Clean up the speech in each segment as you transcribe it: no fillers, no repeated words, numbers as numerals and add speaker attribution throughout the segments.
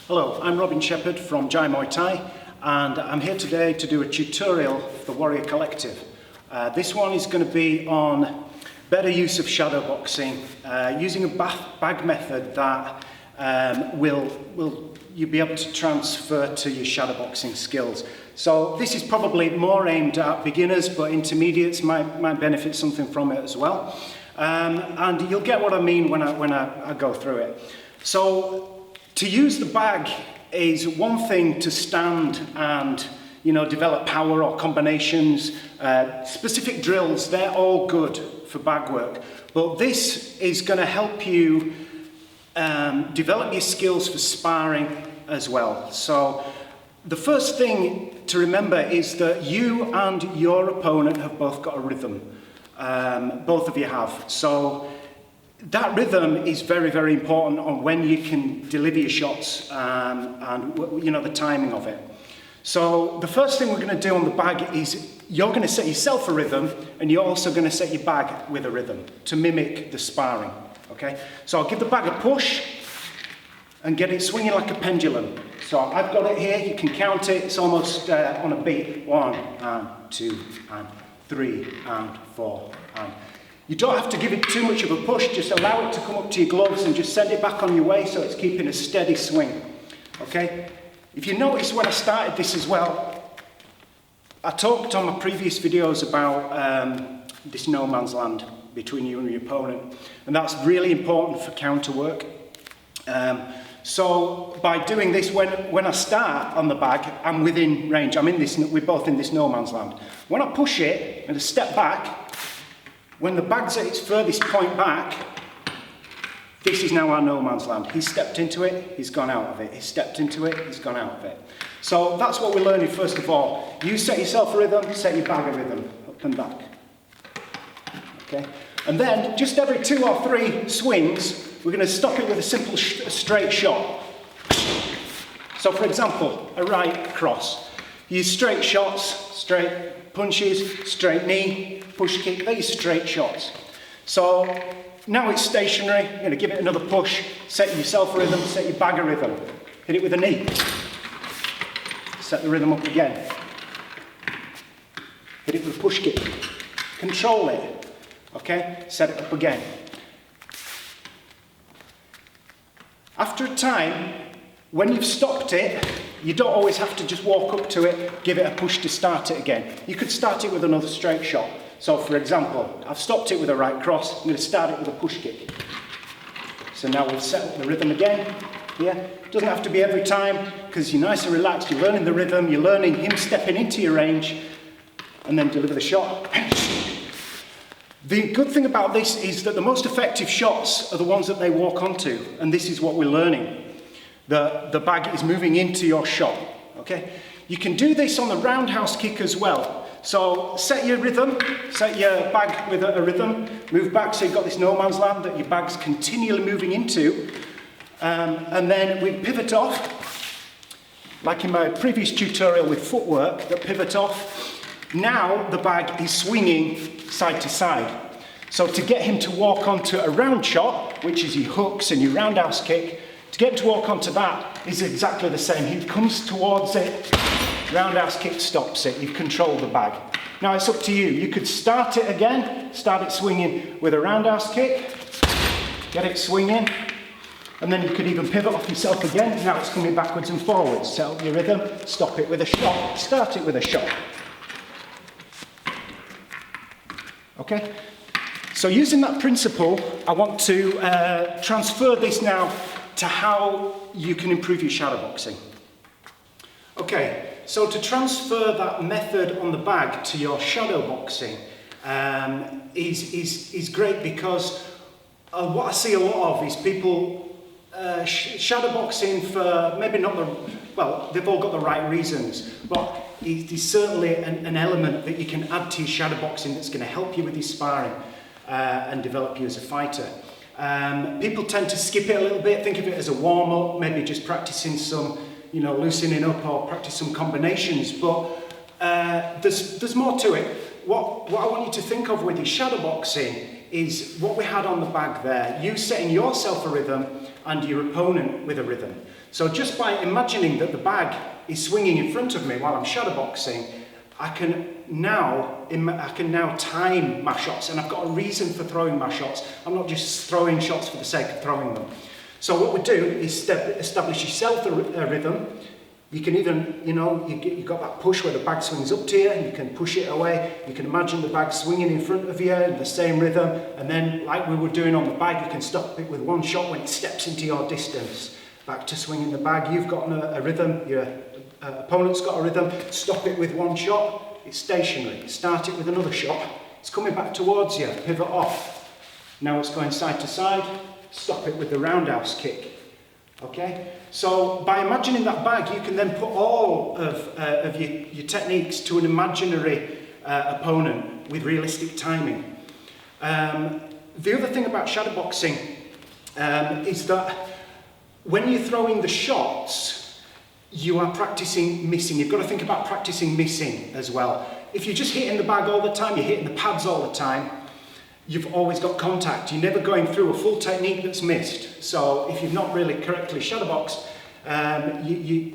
Speaker 1: Hello, I'm Robin Shepherd from Jai Muay Thai, and I'm here today to do a tutorial for the Warrior Collective. This one is going to be on better use of shadow boxing, using a bag method that will you'll be able to transfer to your shadow boxing skills. So this is probably more aimed at beginners, but intermediates might benefit something from it as well. And you'll get what I mean when I go through it. So to use the bag is one thing to stand and develop power or combinations, specific drills, they're all good for bag work. But this is going to help you develop your skills for sparring as well. So the first thing to remember is that you and your opponent have both got a rhythm. Both of you have. So that rhythm is very, very important on when you can deliver your shots and the timing of it. So the first thing we're going to do on the bag is you're going to set yourself a rhythm, and you're also going to set your bag with a rhythm to mimic the sparring. Okay? So I'll give the bag a push and get it swinging like a pendulum. So I've got it here, you can count it, it's almost on a beat. 1 and 2 and 3 and 4 and... You don't have to give it too much of a push, just allow it to come up to your gloves and just send it back on your way so it's keeping a steady swing. Okay? If you notice when I started this as well, I talked on my previous videos about this no man's land between you and your opponent, and that's really important for counter work. So by doing this, when I start on the bag, I'm within range. We're both in this no man's land. When I push it and I step back, when the bag's at its furthest point back, this is now our no man's land. He's stepped into it, he's gone out of it. He's stepped into it, he's gone out of it. So that's what we're learning first of all. You set yourself a rhythm, set your bag a rhythm, up and back. Okay? And then, just every 2 or 3 swings, we're going to stop it with a simple straight shot. So for example, a right cross. Use straight shots, straight punches, straight knee, push kick, they're straight shots. So now it's stationary, you're going to give it another push, set yourself a rhythm, set your bag a rhythm. Hit it with a knee. Set the rhythm up again. Hit it with a push kick. Control it. Okay? Set it up again. After a time, when you've stopped it, you don't always have to just walk up to it, give it a push to start it again. You could start it with another straight shot. So for example, I've stopped it with a right cross, I'm going to start it with a push kick. So now we've set up the rhythm again. Yeah, it doesn't have to be every time, because you're nice and relaxed, you're learning the rhythm, you're learning him stepping into your range, and then deliver the shot. The good thing about this is that the most effective shots are the ones that they walk onto, and this is what we're learning. The bag is moving into your shot, okay? You can do this on the roundhouse kick as well. So set your rhythm, set your bag with a rhythm, move back so you've got this no man's land that your bag's continually moving into, and then we pivot off, like in my previous tutorial with footwork, that pivot off. Now the bag is swinging side to side. So to get him to walk onto a round shot, which is your hooks and your roundhouse kick, to get him to walk onto that is exactly the same. He comes towards it, roundhouse kick stops it, you control the bag. Now it's up to you. You could start it again, start it swinging with a roundhouse kick, get it swinging, and then you could even pivot off yourself again. Now it's coming backwards and forwards. Set up your rhythm, stop it with a shot, start it with a shot. Okay? So using that principle, I want to transfer this now to how you can improve your shadow boxing. Okay, so to transfer that method on the bag to your shadow boxing is great, because what I see a lot of is people shadow boxing for maybe not they've all got the right reasons, but there's certainly an element that you can add to your shadow boxing that's going to help you with your sparring and develop you as a fighter. People tend to skip it a little bit, think of it as a warm-up, maybe just practicing some, loosening up or practice some combinations, but there's more to it. What I want you to think of with your shadow boxing is what we had on the bag there. You setting yourself a rhythm and your opponent with a rhythm. So just by imagining that the bag is swinging in front of me while I'm shadowboxing, I can now time my shots, and I've got a reason for throwing my shots. I'm not just throwing shots for the sake of throwing them. So what we do is establish yourself a rhythm. You can even, you've got that push where the bag swings up to you, and you can push it away. You can imagine the bag swinging in front of you in the same rhythm, and then like we were doing on the bag, you can stop it with one shot when it steps into your distance. Back to swinging the bag, you've got a rhythm, your opponent's got a rhythm, stop it with one shot, it's stationary. Start it with another shot, it's coming back towards you, pivot off. Now it's going side to side, stop it with the roundhouse kick. Okay, so by imagining that bag, you can then put all of your techniques to an imaginary opponent with realistic timing. The other thing about shadowboxing is that when you're throwing the shots, you are practicing missing. You've got to think about practicing missing as well. If you're just hitting the bag all the time, you're hitting the pads all the time, you've always got contact. You're never going through a full technique that's missed. So if you've not really correctly shadowboxed,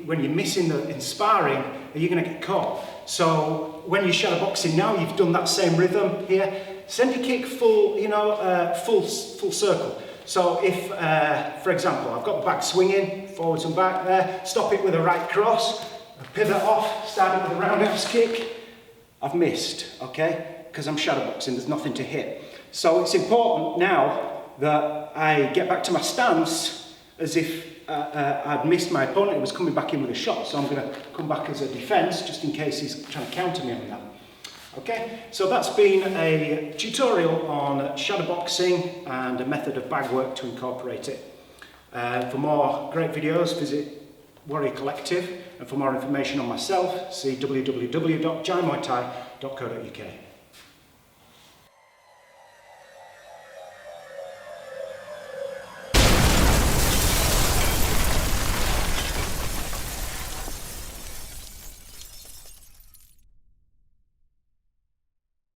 Speaker 1: when you're missing in sparring, you're going to get caught. So when you're shadowboxing now, you've done that same rhythm here. Send your kick full, full circle. So if, for example, I've got the bag swinging, forwards and back there, stop it with a right cross, pivot off, start it with a roundhouse kick, I've missed, okay? Because I'm shadowboxing, there's nothing to hit. So it's important now that I get back to my stance as if I'd missed my opponent who was coming back in with a shot. So I'm going to come back as a defence just in case he's trying to counter me on that. Okay, so that's been a tutorial on shadowboxing and a method of bag work to incorporate it. For more great videos, visit Warrior Collective, and for more information on myself, see www.jaimuaythai.co.uk.